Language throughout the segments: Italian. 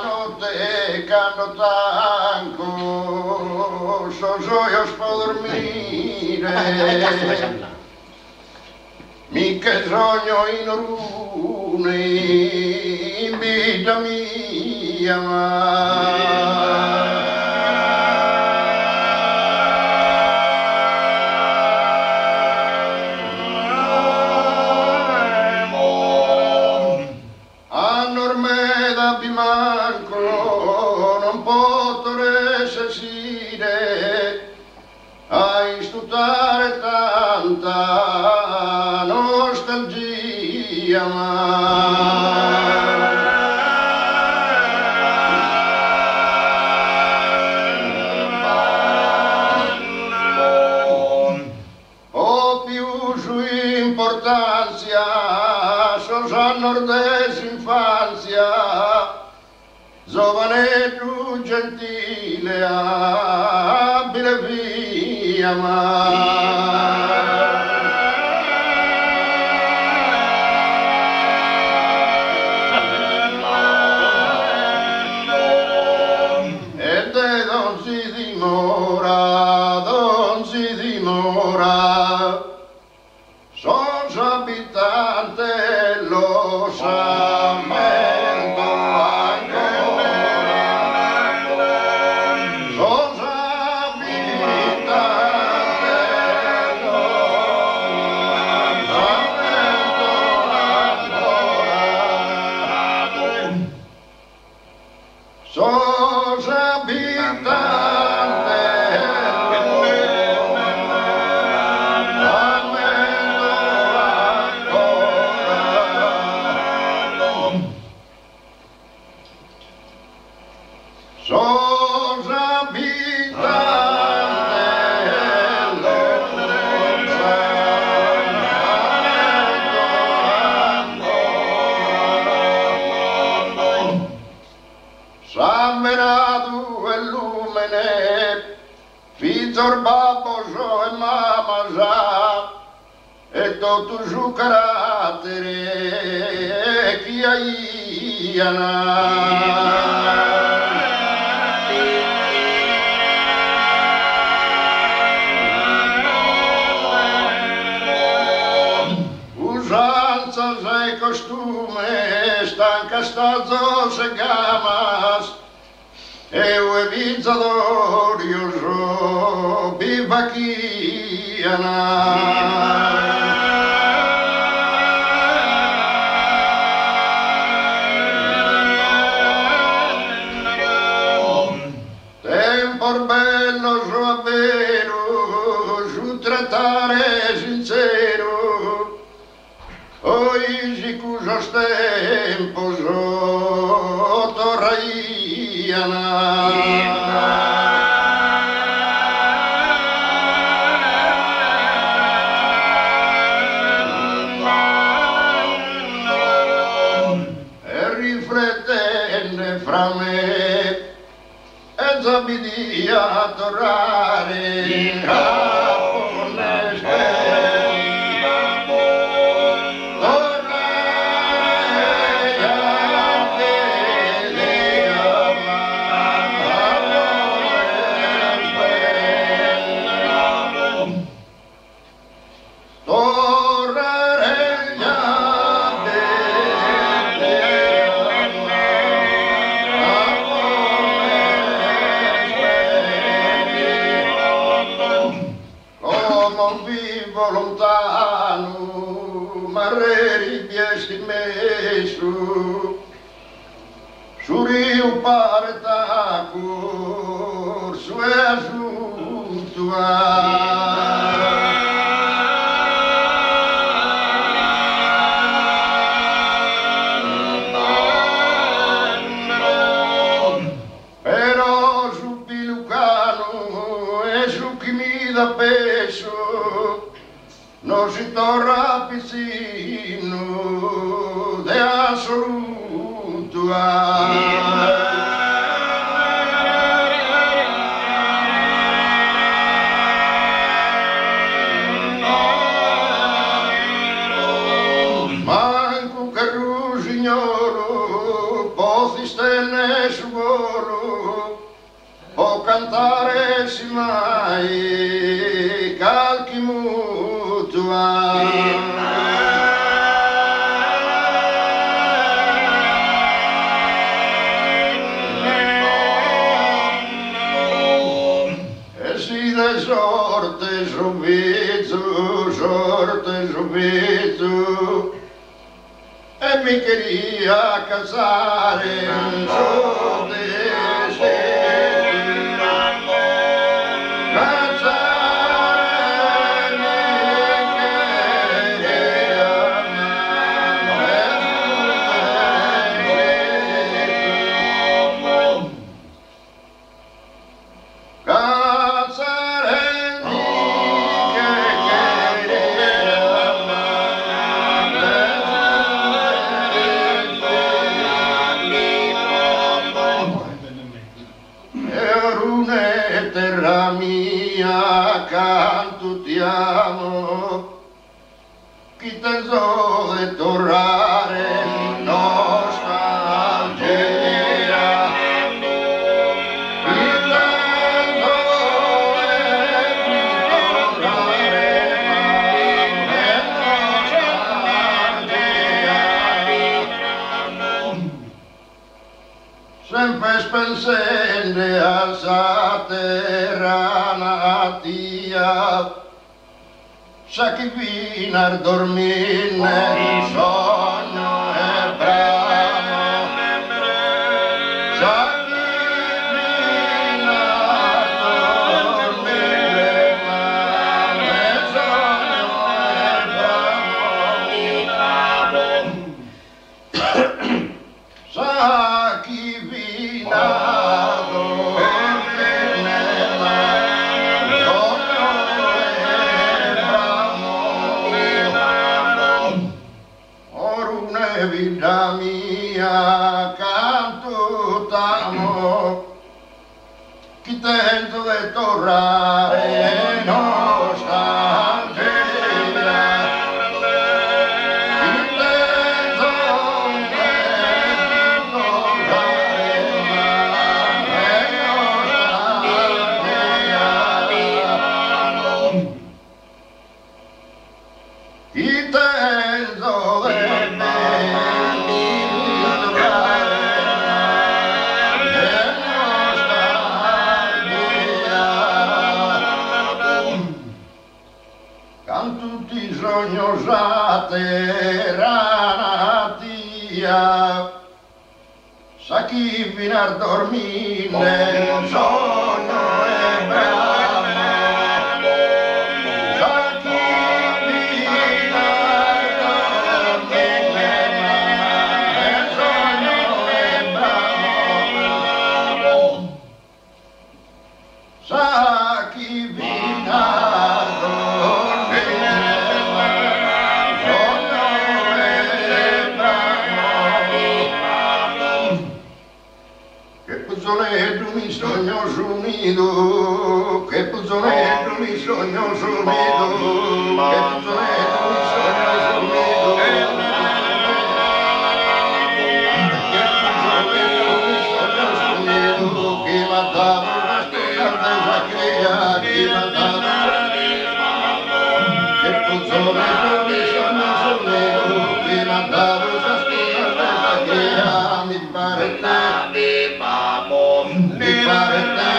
Notte canto tanco, so io può dormire, mica sogno in rune, in vita mia. Non potrei sentire a istutare tanta nostalgia, ho più su importanza, so nordese infanzia, giovane più gentile, abile via, ed non si dimora, sono abitante, lo sa. Fizzor babbo so e mamma sa, e tutto su carattere chi usanza e costume, stanca stazzo se gamas, e ue vinzadorio so bivacchiana. Tempor bello so avvero, su trattare sincero, oi sicuso stempo so torraiana. E riflettenne fra me e zabbidia a tornare in capo le lontano, ma ribiesti messo su rio pare tacco su e assunto però su pilucano e su chi mi dà peso non si torna piccino de assoluto. manco che rusignolo, posi stelle su volo, può cantare si mai, calchi mutua. Sorte subito e mi quería casar en su destino. Casar me quería casar terra mia, canto ti amo, chi penso di tornare nostalgia, chi penso di tornare nostalgia, sempre spensende alza terra natia, sa chi vina a dormire nel sogno e bramo, sa chi vina a dormire nel sogno e bramo, sa chi vina vita mia, canto t'amo, chi tento di tornare nostalgia, chi tento di tornare nostalgia, chi tento di tutti sognosa terra natia, sa chi vina a dormire nel sogno e bramo, sa chi vina a dormire nel sogno e bramo, sa chi vina a mi sogno sumido, che puzzonetto mi sogno sumido, che puzzonetto mi sogno sumido, che puzzonetto mi sogno sumido, che m'ha dato una studiantessa crea, che m'ha dato che puzzonetto mi sogno sumido, che m'ha dato una studiantessa crea, mi pare te. Mi pare te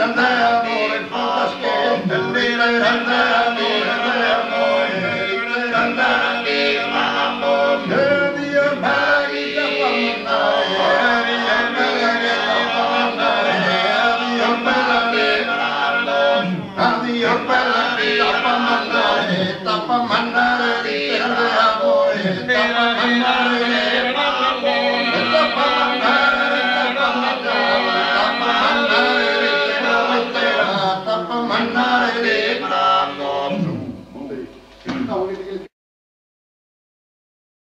grande amore, putas que grande amore, grande amore, Dios magita pamanae, Dios magita pamanae, Dios magita pamanae, tapamanae, grande amore, tapamanae, tapamanae.